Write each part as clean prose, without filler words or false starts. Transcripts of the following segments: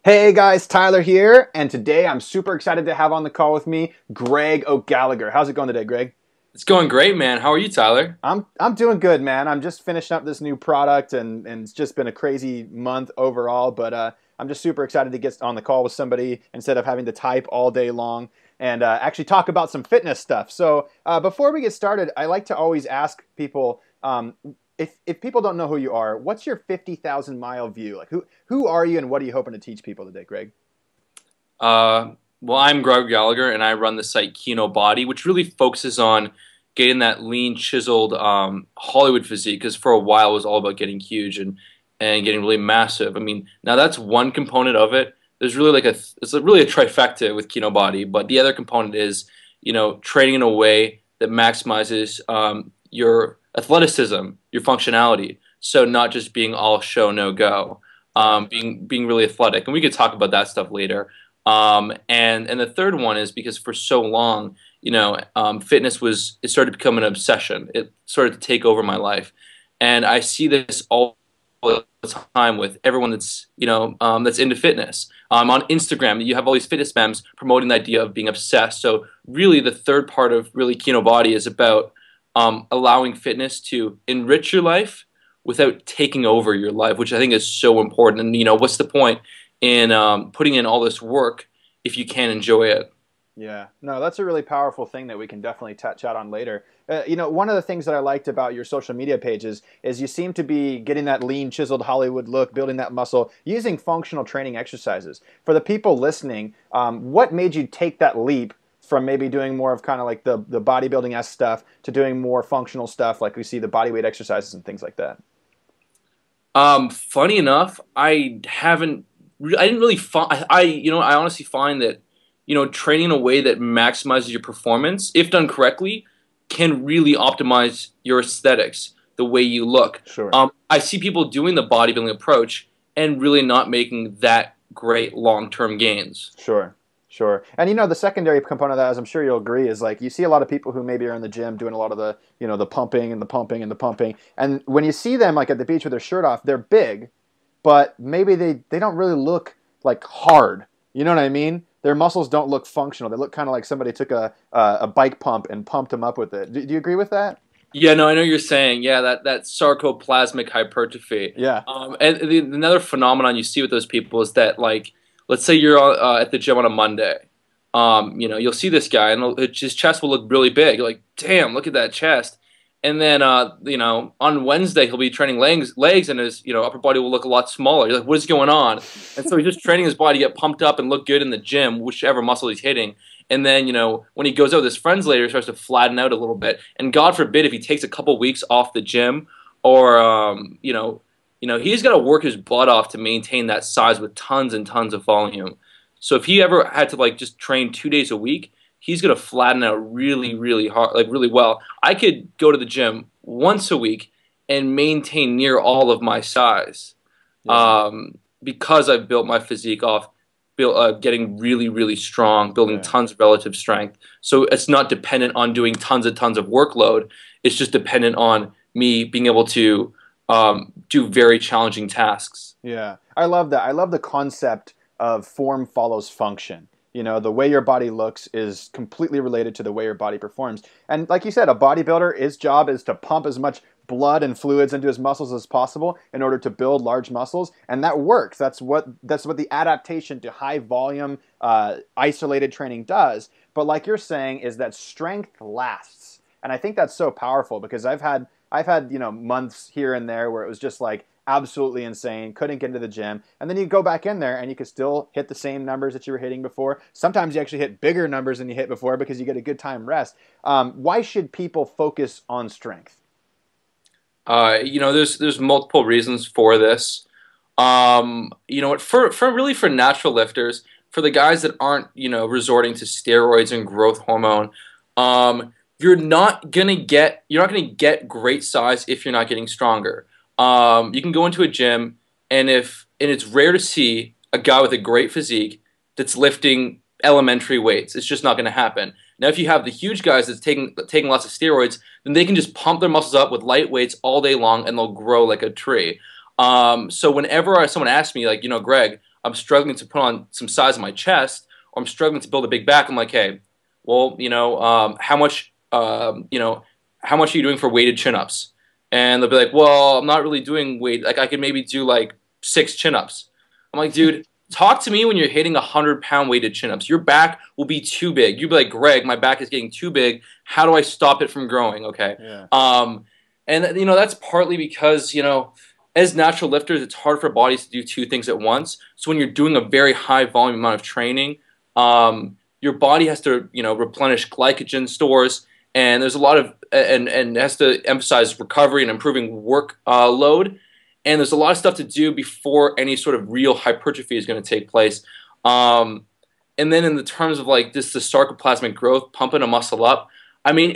Hey guys, Tyler here, and today I'm super excited to have on the call with me Greg O'Gallagher. How's it going today, Greg? It's going great, man. How are you, Tyler? I'm doing good, man. I'm just finishing up this new product, and it's just been a crazy month overall. But I'm just super excited to get on the call with somebody instead of having to type all day long and actually talk about some fitness stuff. So before we get started, I like to always ask people. If people don't know who you are, what's your 50,000 mile view? Like who are you and what are you hoping to teach people today, Greg? Well, I'm Greg Gallagher, and I run the site Kinobody, which really focuses on getting that lean, chiseled Hollywood physique. Because for a while, it was all about getting huge and getting really massive. I mean, now that's one component of it. There's really really a trifecta with Kinobody, but the other component is training in a way that maximizes your athleticism, your functionality. So not just being all show no go, being really athletic, and we could talk about that stuff later. And the third one is because for so long, fitness it started to become an obsession. It started to take over my life, and I see this all the time with everyone that's into fitness. On Instagram, you have all these fitness memes promoting the idea of being obsessed. So really, the third part of really Kinobody is about allowing fitness to enrich your life without taking over your life, which I think is so important. And what's the point in putting in all this work if you can't enjoy it? Yeah, no, that's a really powerful thing that we can definitely chat on later. One of the things that I liked about your social media pages is you seem to be getting that lean, chiseled Hollywood look, building that muscle, using functional training exercises. For the people listening, what made you take that leap from maybe doing more of kind of like the bodybuilding-esque stuff to doing more functional stuff like we see the bodyweight exercises and things like that? Funny enough, I didn't really find, I honestly find that, training in a way that maximizes your performance, if done correctly, can really optimize your aesthetics, the way you look. Sure. I see people doing the bodybuilding approach and really not making that great long-term gains. Sure, sure. And the secondary component of that, as I'm sure you'll agree, is like you see a lot of people who maybe are in the gym doing a lot of the pumping and the pumping and the pumping. And when you see them like at the beach with their shirt off, they're big, but maybe they don't really look like hard. You know what I mean? Their muscles don't look functional. They look kind of like somebody took a bike pump and pumped them up with it. Do you agree with that? Yeah, no, I know you're saying, yeah, that sarcoplasmic hypertrophy. Yeah. And another phenomenon you see with those people is that, like, let's say you're at the gym on a Monday. You'll see this guy, and his chest will look really big. You're like, damn, look at that chest. And then, on Wednesday, he'll be training legs, and his, upper body will look a lot smaller. You're like, what is going on? And so he's just training his body to get pumped up and look good in the gym, whichever muscle he's hitting. And then, when he goes out with his friends later, he starts to flatten out a little bit. And God forbid if he takes a couple weeks off the gym or, he's got to work his butt off to maintain that size with tons and tons of volume. So if he ever had to, like, just train 2 days a week, he's going to flatten out really, really hard, like really well. I could go to the gym once a week and maintain near all of my size, Yeah. because I've built my physique off getting really, really strong, building Yeah. tons of relative strength. So it's not dependent on doing tons and tons of workload. It's just dependent on me being able to do very challenging tasks. Yeah. I love that. I love the concept of form follows function. The way your body looks is completely related to the way your body performs. And like you said, a bodybuilder, his job is to pump as much blood and fluids into his muscles as possible in order to build large muscles. And that works. That's what the adaptation to high volume, isolated training does. But like you're saying, is that strength lasts. And I think that's so powerful because I've had months here and there where it was just like absolutely insane, couldn't get into the gym, and then you go back in there and you could still hit the same numbers that you were hitting before. Sometimes you actually hit bigger numbers than you hit before because you get a good time rest. Why should people focus on strength? There's multiple reasons for this. For natural lifters, for the guys that aren't resorting to steroids and growth hormone, you're not gonna get great size if you're not getting stronger. You can go into a gym, and it's rare to see a guy with a great physique that's lifting elementary weights. It's just not going to happen. Now, if you have the huge guys that's taking lots of steroids, then they can just pump their muscles up with light weights all day long, and they'll grow like a tree. So whenever someone asks me, like, Greg, I'm struggling to put on some size on my chest, or I'm struggling to build a big back. I'm like, hey, well, how much are you doing for weighted chin-ups? And they'll be like, well, I'm not really doing weight. Like, I could maybe do like 6 chin-ups. I'm like, dude, talk to me when you're hitting 100-pound weighted chin-ups. Your back will be too big. You'll be like, Greg, my back is getting too big. How do I stop it from growing? Okay. Yeah. And that's partly because, as natural lifters, it's hard for bodies to do 2 things at once. So when you're doing a very high volume amount of training, your body has to, replenish glycogen stores, and there's a lot of and has to emphasize recovery and improving work load. And there's a lot of stuff to do before any sort of real hypertrophy is going to take place. And then in the terms of like the sarcoplasmic growth, pumping a muscle up, I mean,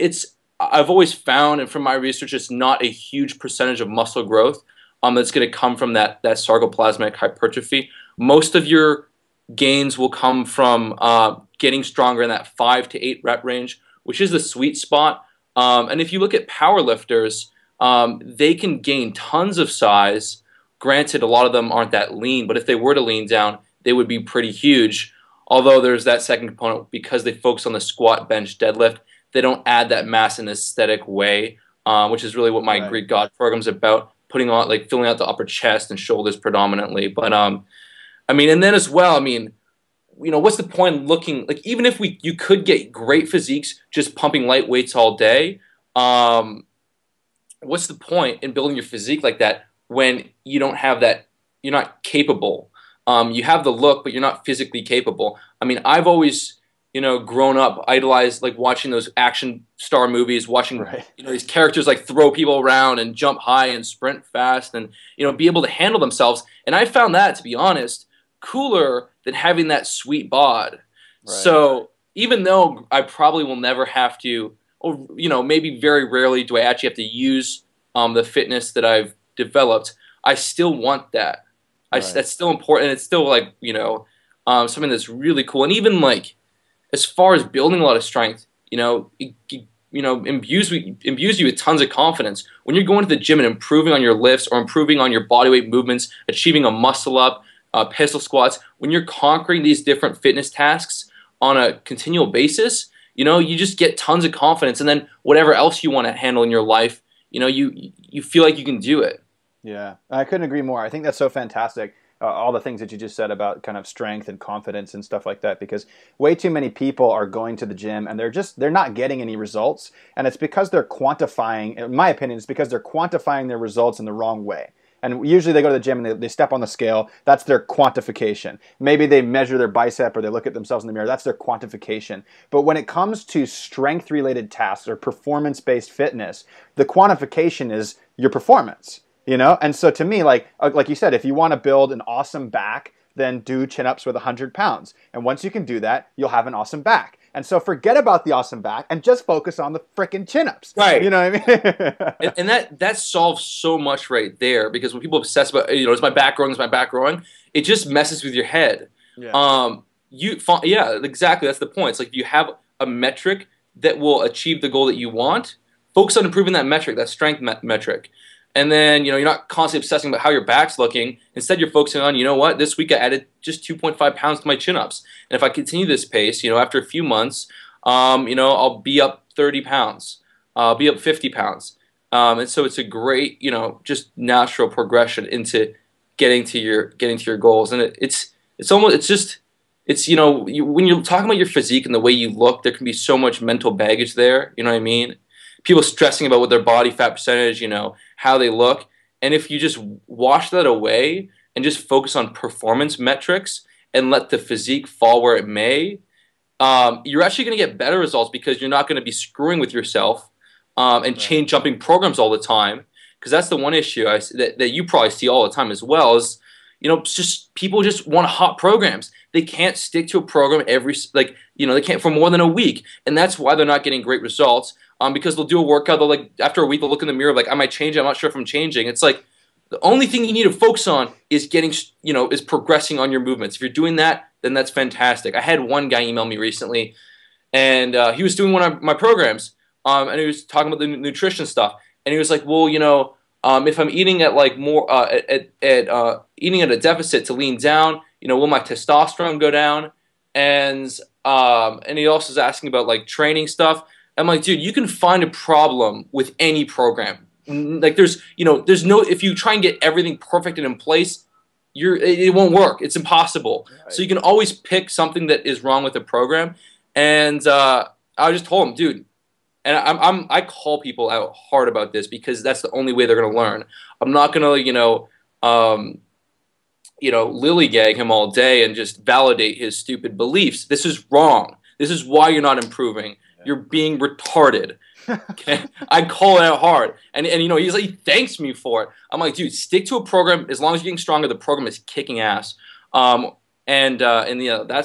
I've always found, and from my research, it's not a huge percentage of muscle growth that's going to come from that sarcoplasmic hypertrophy. Most of your gains will come from getting stronger in that 5 to 8 rep range, which is the sweet spot. And if you look at power lifters, they can gain tons of size. Granted, a lot of them aren't that lean, but if they were to lean down, they would be pretty huge. Although there's that second component, because they focus on the squat, bench, deadlift, they don't add that mass in an aesthetic way, which is really what my Right. Greek God program is about, putting on, like, filling out the upper chest and shoulders predominantly. But I mean, and then as well, I mean, what's the point in looking, like, even if you could get great physiques just pumping light weights all day, what's the point in building your physique like that when you don't have that, you're not capable. You have the look, but you're not physically capable. I mean, I've always, grown up, idolized, like, watching those action star movies, watching, Right. these characters, like, throw people around and jump high and sprint fast and, be able to handle themselves. And I found that, to be honest, cooler than having that sweet bod. Right. So even though I probably will never have to, or, maybe very rarely do I actually have to use the fitness that I've developed, I still want that. Right. That's still important. It's still, like, something that's really cool. And even, like, as far as building a lot of strength, it imbues you with tons of confidence. When you're going to the gym and improving on your lifts or improving on your bodyweight movements, achieving a muscle up, pistol squats, when you're conquering these different fitness tasks on a continual basis, you just get tons of confidence. And then whatever else you want to handle in your life, you feel like you can do it. Yeah, I couldn't agree more. I think that's so fantastic. All the things that you just said about kind of strength and confidence and stuff like that, because way too many people are going to the gym and they're not getting any results. And it's because they're quantifying, in my opinion, it's because they're quantifying their results in the wrong way. And usually they go to the gym and they step on the scale. That's their quantification. Maybe they measure their bicep or they look at themselves in the mirror. That's their quantification. But when it comes to strength-related tasks or performance-based fitness, the quantification is your performance. And so to me, like you said, if you want to build an awesome back, then do chin-ups with 100 pounds. And once you can do that, you'll have an awesome back. And so forget about the awesome back and just focus on the frickin' chin-ups. Right. You know what I mean? and that solves so much right there, because when people obsess about, is my back growing, is my back growing, it just messes with your head. Yeah. Yeah, exactly. That's the point. It's like, if you have a metric that will achieve the goal that you want, focus on improving that metric, that strength metric. And then, you're not constantly obsessing about how your back's looking. Instead, you're focusing on, what, this week I added just 2.5 pounds to my chin-ups. And if I continue this pace, after a few months, I'll be up 30 pounds. I'll be up 50 pounds. And so it's a great, just natural progression into getting to your goals. And it's when you're talking about your physique and the way you look, there can be so much mental baggage there. You know what I mean? People stressing about what their body fat percentage, how they look. And if you just wash that away and just focus on performance metrics and let the physique fall where it may, you're actually going to get better results, because you're not going to be screwing with yourself and chain jumping programs all the time. Because that's the one issue that you probably see all the time as well, is just people just want hot programs. They can't stick to a program they can't for more than a week. And that's why they're not getting great results. Because they'll do a workout, they'll, like, after a week, they'll look in the mirror, like, I might change, I'm not sure if I'm changing. It's like, the only thing you need to focus on is is progressing on your movements. If you're doing that, then that's fantastic. I had one guy email me recently, and he was doing one of my programs, and he was talking about the nutrition stuff. And he was like, well, if I'm eating at, like, more, eating at a deficit to lean down, will my testosterone go down? And he also is asking about like training stuff. I'm like, dude, you can find a problem with any program. Like there's no, if you try and get everything perfect and in place, it won't work. It's impossible. So Right. you can always pick something that is wrong with the program. And I just told him, dude, and I call people out hard about this because that's the only way they're gonna learn. I'm not gonna, lillygag him all day and just validate his stupid beliefs. This is wrong. This is why you're not improving. You're being retarded. Okay? I call it out hard, and he's like, he thanks me for it. I'm like, dude, stick to a program. As long as you're getting stronger, the program is kicking ass. That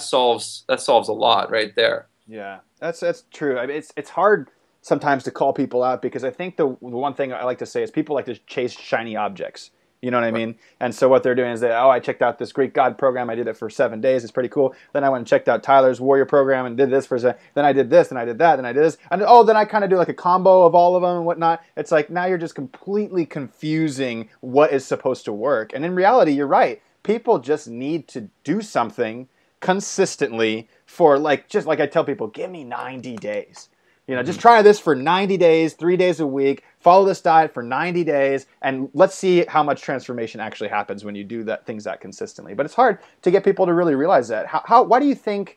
solves a lot right there. Yeah, that's true. I mean, it's hard sometimes to call people out because I think the one thing I like to say is people like to chase shiny objects. You know what I Right. mean? And so what they're doing is I checked out this Greek God program. I did it for 7 days. It's pretty cool. Then I went and checked out Tyler's Warrior program and did this then I did this, and I did that, and I did this. And then I kind of do like a combo of all of them and whatnot. It's like now you're just completely confusing what is supposed to work. And in reality, you're right. People just need to do something consistently for just like I tell people, give me 90 days. Just try this for 90 days, 3 days a week, follow this diet for 90 days, and let's see how much transformation actually happens when you do things that consistently. But it's hard to get people to really realize that. What do you think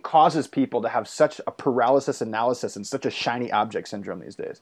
causes people to have such a paralysis analysis and such a shiny object syndrome these days?